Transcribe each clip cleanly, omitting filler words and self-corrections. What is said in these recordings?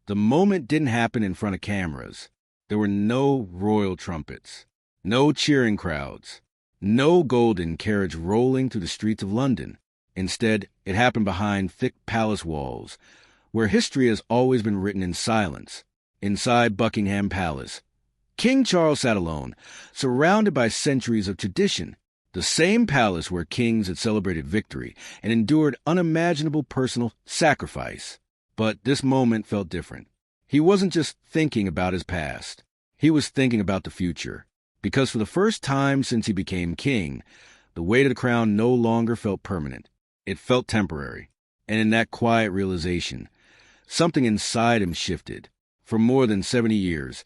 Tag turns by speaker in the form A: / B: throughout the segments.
A: The moment didn't happen in front of cameras. There were no royal trumpets, no cheering crowds, no golden carriage rolling through the streets of London. Instead, it happened behind thick palace walls, where history has always been written in silence. Inside Buckingham Palace, King Charles sat alone, surrounded by centuries of tradition, the same palace where kings had celebrated victory and endured unimaginable personal sacrifice. But this moment felt different. He wasn't just thinking about his past. He was thinking about the future. Because for the first time since he became king, the weight of the crown no longer felt permanent. It felt temporary. And in that quiet realization, something inside him shifted. For more than 70 years,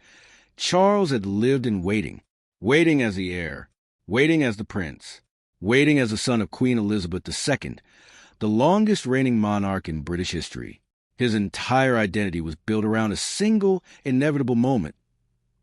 A: Charles had lived in waiting. Waiting as the heir. Waiting as the prince. Waiting as the son of Queen Elizabeth II, the longest reigning monarch in British history. His entire identity was built around a single, inevitable moment,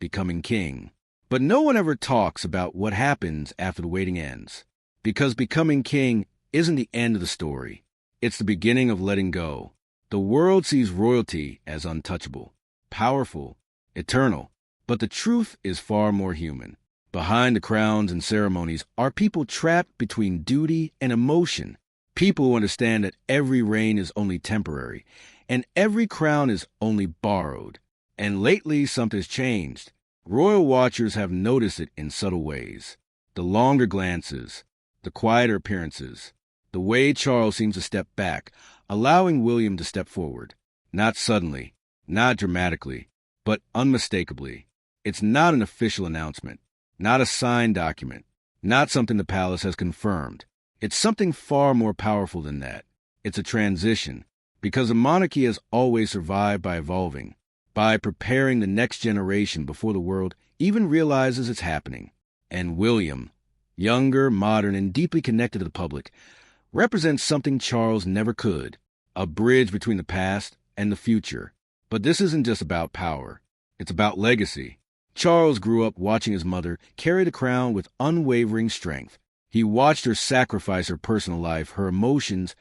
A: becoming king. But no one ever talks about what happens after the waiting ends. Because becoming king isn't the end of the story. It's the beginning of letting go. The world sees royalty as untouchable, powerful, eternal. But the truth is far more human. Behind the crowns and ceremonies are people trapped between duty and emotion. People who understand that every reign is only temporary, and every crown is only borrowed. And lately something's changed. Royal watchers have noticed it in subtle ways. The longer glances, the quieter appearances, the way Charles seems to step back, allowing William to step forward. Not suddenly, not dramatically, but unmistakably. It's not an official announcement, not a signed document, not something the palace has confirmed. It's something far more powerful than that. It's a transition, because a monarchy has always survived by evolving, by preparing the next generation before the world even realizes it's happening. And William, younger, modern, and deeply connected to the public, represents something Charles never could, a bridge between the past and the future. But this isn't just about power. It's about legacy. Charles grew up watching his mother carry the crown with unwavering strength. He watched her sacrifice her personal life, her emotions,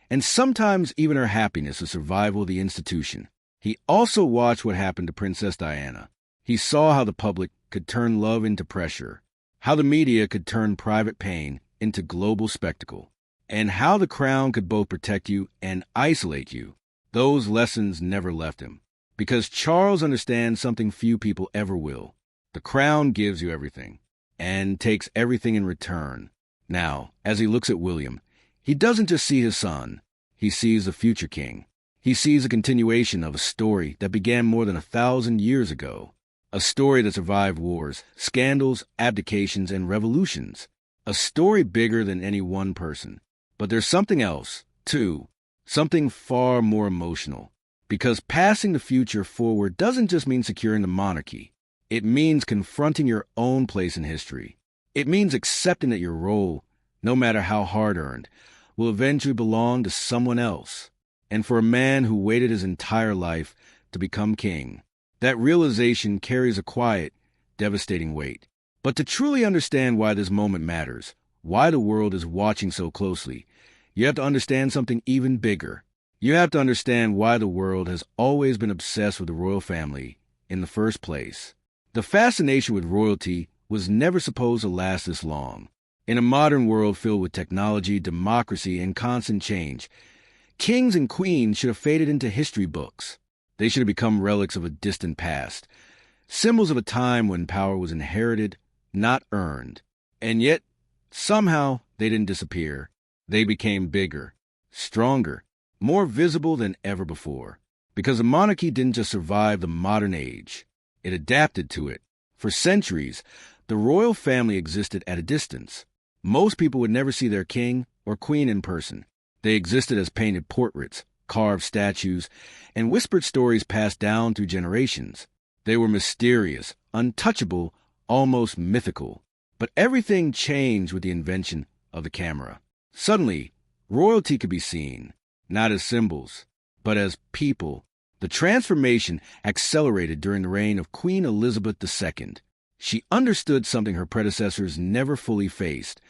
A: and sometimes even her happiness for survival of the institution. He also watched what happened to Princess Diana. He saw how the public could turn love into pressure, how the media could turn private pain into global spectacle, and how the crown could both protect you and isolate you. Those lessons never left him. Because Charles understands something few people ever will. The crown gives you everything, and takes everything in return. Now, as he looks at William, he doesn't just see his son. He sees the future king. He sees a continuation of a story that began more than 1,000 years ago. A story that survived wars, scandals, abdications, and revolutions. A story bigger than any one person. But there's something else, too. Something far more emotional. Because passing the future forward doesn't just mean securing the monarchy. It means confronting your own place in history. It means accepting that your role, no matter how hard-earned, will eventually belong to someone else. And for a man who waited his entire life to become king, that realization carries a quiet, devastating weight. But to truly understand why this moment matters, why the world is watching so closely, you have to understand something even bigger. You have to understand why the world has always been obsessed with the royal family in the first place. The fascination with royalty was never supposed to last this long. In a modern world filled with technology, democracy, and constant change, kings and queens should have faded into history books. They should have become relics of a distant past, symbols of a time when power was inherited, not earned. And yet, somehow, they didn't disappear. They became bigger, stronger, more visible than ever before. Because the monarchy didn't just survive the modern age. It adapted to it. For centuries, the royal family existed at a distance. Most people would never see their king or queen in person. They existed as painted portraits, carved statues, and whispered stories passed down through generations. They were mysterious, untouchable, almost mythical. But everything changed with the invention of the camera. Suddenly, royalty could be seen, not as symbols, but as people. The transformation accelerated during the reign of Queen Elizabeth II. She understood something her predecessors never fully faced.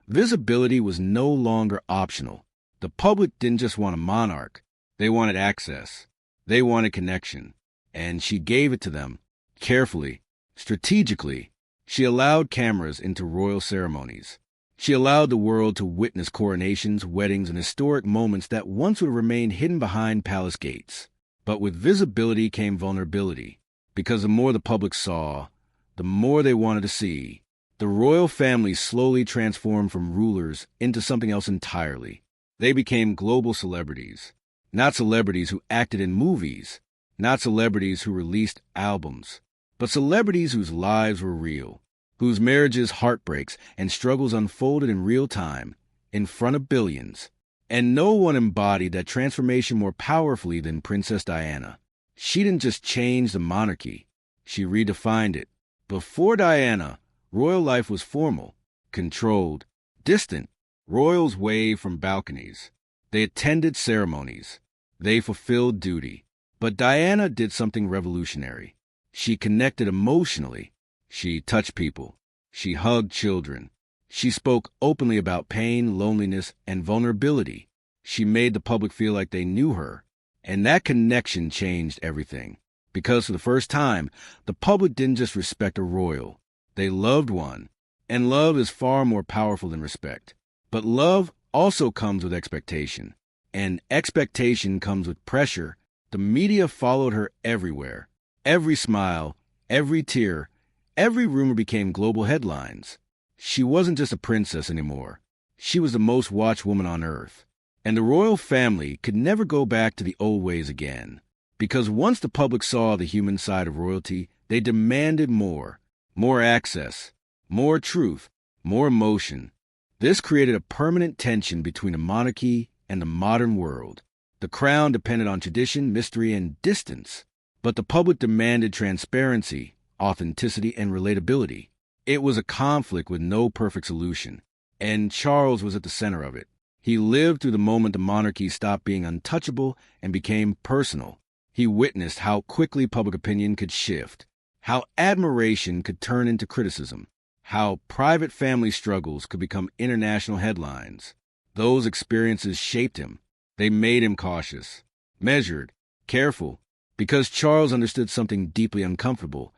A: Visibility was no longer optional. The public didn't just want a monarch. They wanted access. They wanted connection, and she gave it to them, carefully, strategically. She allowed cameras into royal ceremonies. She allowed the world to witness coronations, weddings, and historic moments that once would have remained hidden behind palace gates. But with visibility came vulnerability, because the more the public saw, the more they wanted to see. The royal family slowly transformed from rulers into something else entirely. They became global celebrities, not celebrities who acted in movies, not celebrities who released albums, but celebrities whose lives were real, whose marriages, heartbreaks, and struggles unfolded in real time, in front of billions. And no one embodied that transformation more powerfully than Princess Diana. She didn't just change the monarchy, she redefined it. Before Diana, royal life was formal, controlled, distant. Royals waved from balconies. They attended ceremonies. They fulfilled duty. But Diana did something revolutionary. She connected emotionally. She touched people. She hugged children. She spoke openly about pain, loneliness, and vulnerability. She made the public feel like they knew her. And that connection changed everything. Because for the first time, the public didn't just respect a royal. They loved one. And love is far more powerful than respect. But love also comes with expectation. And expectation comes with pressure. The media followed her everywhere. Every smile, every tear, every rumor became global headlines. She wasn't just a princess anymore. She was the most watched woman on earth. And the royal family could never go back to the old ways again. Because once the public saw the human side of royalty, they demanded more. More access, more truth, more emotion. This created a permanent tension between the monarchy and the modern world. The crown depended on tradition, mystery, and distance. But the public demanded transparency, authenticity, and relatability. It was a conflict with no perfect solution. And Charles was at the center of it. He lived through the moment the monarchy stopped being untouchable and became personal. He witnessed how quickly public opinion could shift, how admiration could turn into criticism, how private family struggles could become international headlines. Those experiences shaped him. They made him cautious, measured, careful, because Charles understood something deeply uncomfortable.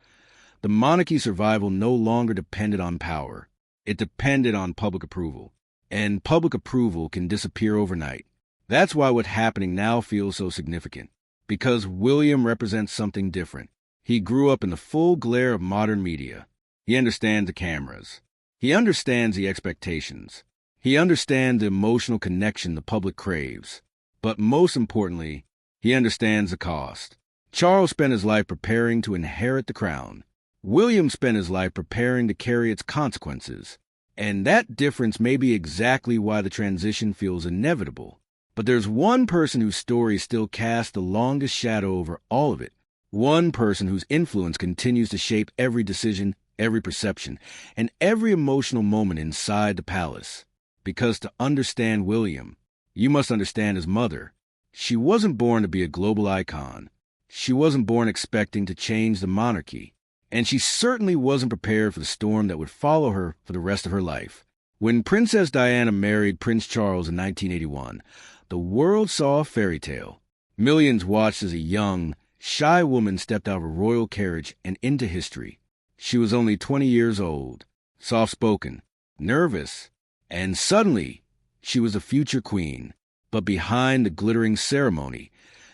A: The monarchy's survival no longer depended on power. It depended on public approval. And public approval can disappear overnight. That's why what's happening now feels so significant. Because William represents something different. He grew up in the full glare of modern media. He understands the cameras. He understands the expectations. He understands the emotional connection the public craves. But most importantly, he understands the cost. Charles spent his life preparing to inherit the crown. William spent his life preparing to carry its consequences. And that difference may be exactly why the transition feels inevitable. But there's one person whose story still casts the longest shadow over all of it. One person whose influence continues to shape every decision, every perception, and every emotional moment inside the palace. Because to understand William, you must understand his mother. She wasn't born to be a global icon. She wasn't born expecting to change the monarchy. And she certainly wasn't prepared for the storm that would follow her for the rest of her life. When Princess Diana married Prince Charles in 1981, the world saw a fairy tale. Millions watched as a young, shy woman stepped out of a royal carriage and into history. She was only 20 years old, soft-spoken, nervous, and suddenly she was the future queen. But behind the glittering ceremony,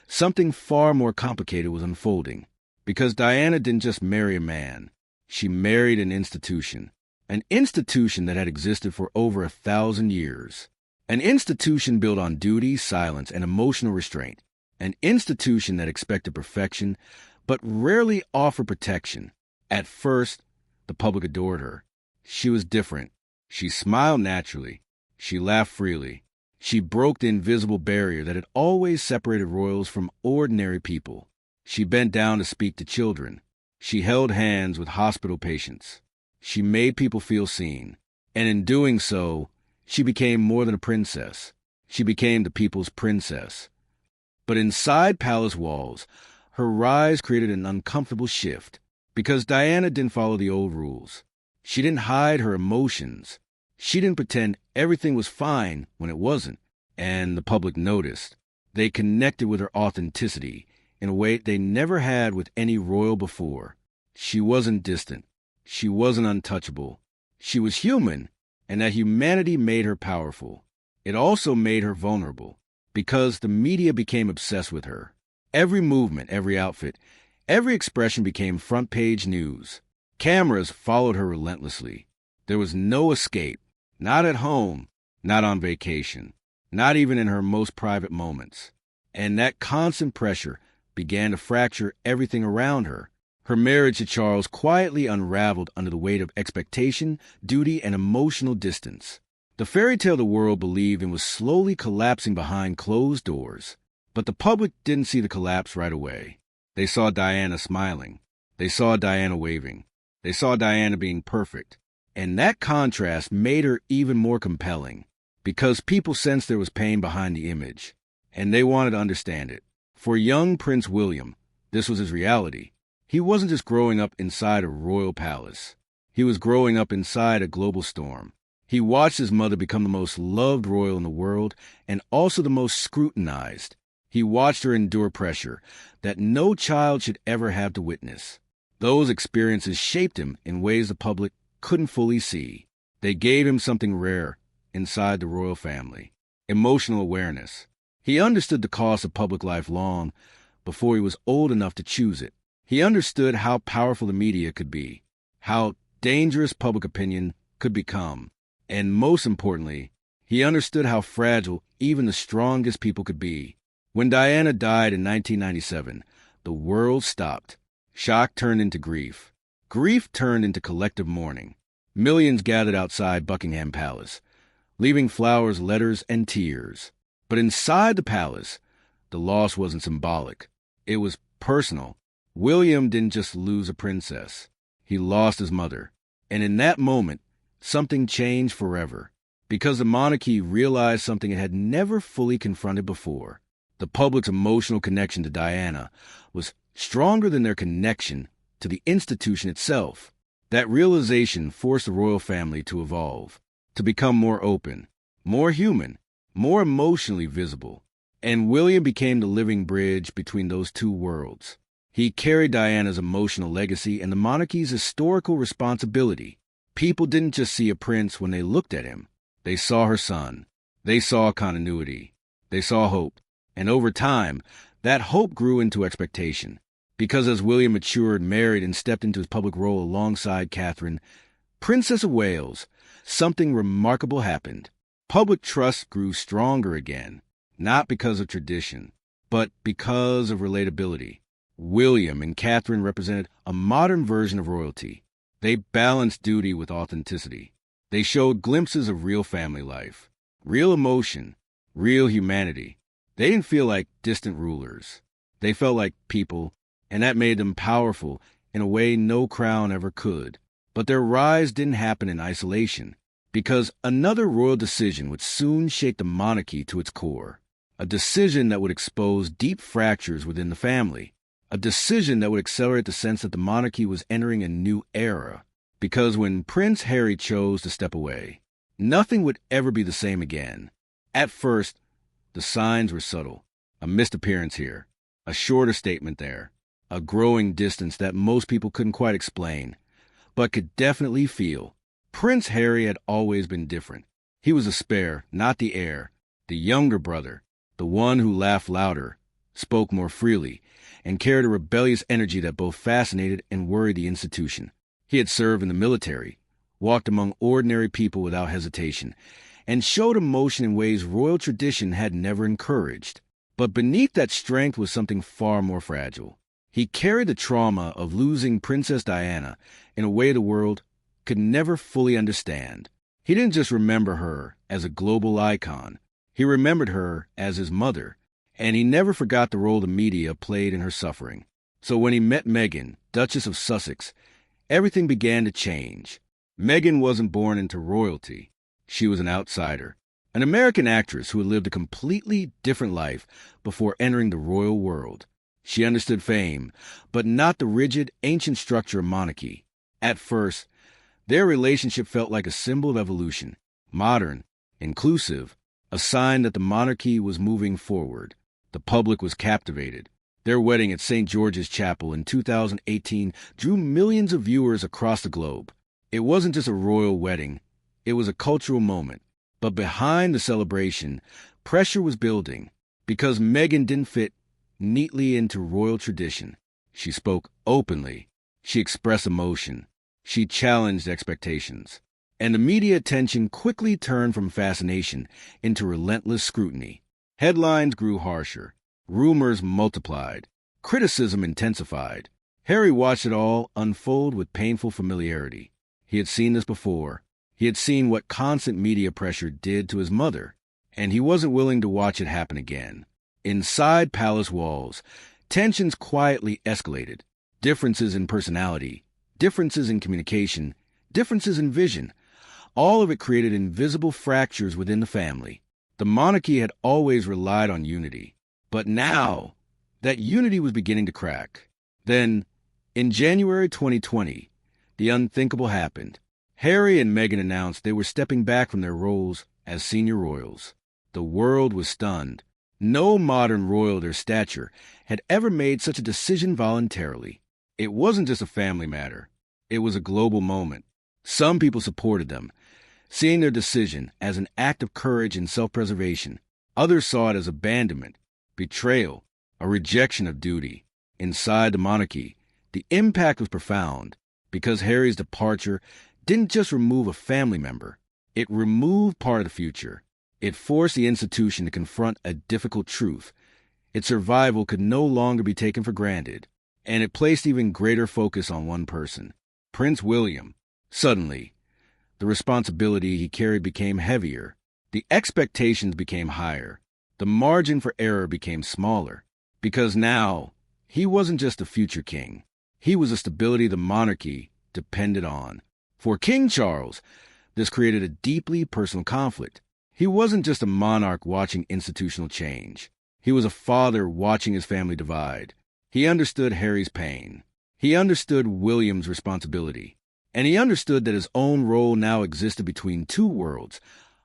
A: something far more complicated was unfolding. Because Diana didn't just marry a man. She married an institution that had existed for over 1,000 years. An institution built on duty, silence, and emotional restraint. An institution that expected perfection, but rarely offered protection. At first, the public adored her. She was different. She smiled naturally. She laughed freely. She broke the invisible barrier that had always separated royals from ordinary people. She bent down to speak to children. She held hands with hospital patients. She made people feel seen. And in doing so, she became more than a princess. She became the people's princess. But inside palace walls, her rise created an uncomfortable shift. Because Diana didn't follow the old rules. She didn't hide her emotions. She didn't pretend everything was fine when it wasn't. And the public noticed. They connected with her authenticity. in a way they never had with any royal before. She wasn't distant. She wasn't untouchable. She was human, and that humanity made her powerful. It also made her vulnerable, because the media became obsessed with her. Every movement, every outfit, every expression became front-page news. Cameras followed her relentlessly. There was no escape, not at home, not on vacation, not even in her most private moments. And that constant pressure began to fracture everything around her. Her marriage to Charles quietly unraveled under the weight of expectation, duty, and emotional distance. The fairy tale the world believed in was slowly collapsing behind closed doors. But the public didn't see the collapse right away. They saw Diana smiling. They saw Diana waving. They saw Diana being perfect. And that contrast made her even more compelling, because people sensed there was pain behind the image, and they wanted to understand it. For young Prince William, this was his reality. He wasn't just growing up inside a royal palace. He was growing up inside a global storm. He watched his mother become the most loved royal in the world and also the most scrutinized. He watched her endure pressure that no child should ever have to witness. Those experiences shaped him in ways the public couldn't fully see. They gave him something rare inside the royal family: emotional awareness. He understood the cost of public life long before he was old enough to choose it. He understood how powerful the media could be, how dangerous public opinion could become, and most importantly, he understood how fragile even the strongest people could be. When Diana died in 1997, the world stopped. Shock turned into grief. Grief turned into collective mourning. Millions gathered outside Buckingham Palace, leaving flowers, letters, and tears. But inside the palace, the loss wasn't symbolic. It was personal. William didn't just lose a princess. He lost his mother. And in that moment, something changed forever, because the monarchy realized something it had never fully confronted before. The public's emotional connection to Diana was stronger than their connection to the institution itself. That realization forced the royal family to evolve, to become more open, more human, more emotionally visible. And William became the living bridge between those two worlds. He carried Diana's emotional legacy and the monarchy's historical responsibility. People didn't just see a prince when they looked at him. They saw her son. They saw continuity. They saw hope. And over time, that hope grew into expectation. Because as William matured, married, and stepped into his public role alongside Catherine, Princess of Wales, something remarkable happened. Public trust grew stronger again, not because of tradition, but because of relatability. William and Catherine represented a modern version of royalty. They balanced duty with authenticity. They showed glimpses of real family life, real emotion, real humanity. They didn't feel like distant rulers. They felt like people, and that made them powerful in a way no crown ever could. But their rise didn't happen in isolation, because another royal decision would soon shake the monarchy to its core. A decision that would expose deep fractures within the family. A decision that would accelerate the sense that the monarchy was entering a new era. Because when Prince Harry chose to step away, nothing would ever be the same again. At first, the signs were subtle. A missed appearance here, a shorter statement there, a growing distance that most people couldn't quite explain, but could definitely feel. Prince Harry had always been different. He was a spare, not the heir, the younger brother, the one who laughed louder, spoke more freely, and carried a rebellious energy that both fascinated and worried the institution. He had served in the military, walked among ordinary people without hesitation, and showed emotion in ways royal tradition had never encouraged. But beneath that strength was something far more fragile. He carried the trauma of losing Princess Diana in a way the world could never fully understand. He didn't just remember her as a global icon. He remembered her as his mother, and he never forgot the role the media played in her suffering. So when he met Meghan, Duchess of Sussex, everything began to change. Meghan wasn't born into royalty. She was an outsider, an American actress who had lived a completely different life before entering the royal world. She understood fame, but not the rigid, ancient structure of monarchy. At first, their relationship felt like a symbol of evolution, modern, inclusive, a sign that the monarchy was moving forward. The public was captivated. Their wedding at St. George's Chapel in 2018 drew millions of viewers across the globe. It wasn't just a royal wedding, it was a cultural moment. But behind the celebration, pressure was building because Meghan didn't fit neatly into royal tradition. She spoke openly. She expressed emotion. She challenged expectations. And the media attention quickly turned from fascination into relentless scrutiny. Headlines grew harsher. Rumors multiplied. Criticism intensified. Harry watched it all unfold with painful familiarity. He had seen this before. He had seen what constant media pressure did to his mother, and he wasn't willing to watch it happen again. Inside palace walls, tensions quietly escalated. Differences in personality, differences in communication, differences in vision. All of it created invisible fractures within the family. The monarchy had always relied on unity. But now, that unity was beginning to crack. Then, in January 2020, the unthinkable happened. Harry and Meghan announced they were stepping back from their roles as senior royals. The world was stunned. No modern royal of their stature had ever made such a decision voluntarily. It wasn't just a family matter. It was a global moment. Some people supported them, seeing their decision as an act of courage and self-preservation. Others saw it as abandonment, betrayal, a rejection of duty. Inside the monarchy, the impact was profound because Harry's departure didn't just remove a family member. It removed part of the future. It forced the institution to confront a difficult truth. Its survival could no longer be taken for granted, and it placed even greater focus on one person, Prince William. Suddenly, the responsibility he carried became heavier. The expectations became higher. The margin for error became smaller, because now he wasn't just a future king. He was the stability the monarchy depended on. For King Charles, this created a deeply personal conflict. He wasn't just a monarch watching institutional change. He was a father watching his family divide. He understood Harry's pain. He understood William's responsibility. And he understood that his own role now existed between two worlds,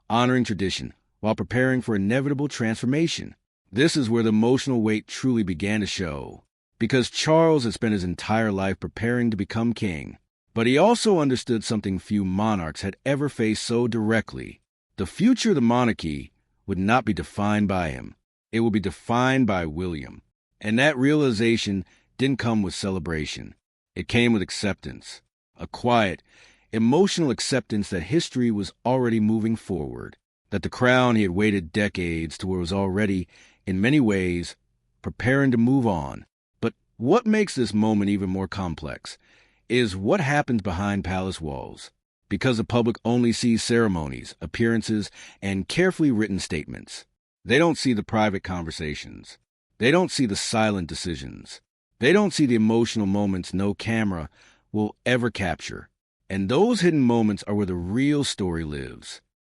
A: honoring tradition while preparing for inevitable transformation. This is where the emotional weight truly began to show, because Charles had spent his entire life preparing to become king. But he also understood something few monarchs had ever faced so directly. The future of the monarchy would not be defined by him. It would be defined by William. And that realization didn't come with celebration. It came with acceptance. A quiet, emotional acceptance that history was already moving forward. That the crown he had waited decades toward was already, in many ways, preparing to move on. But what makes this moment even more complex is what happens behind palace walls, because the public only sees ceremonies, appearances, and carefully written statements. They don't see the private conversations. They don't see the silent decisions. They don't see the emotional moments no camera will ever capture. And those hidden moments are where the real story lives.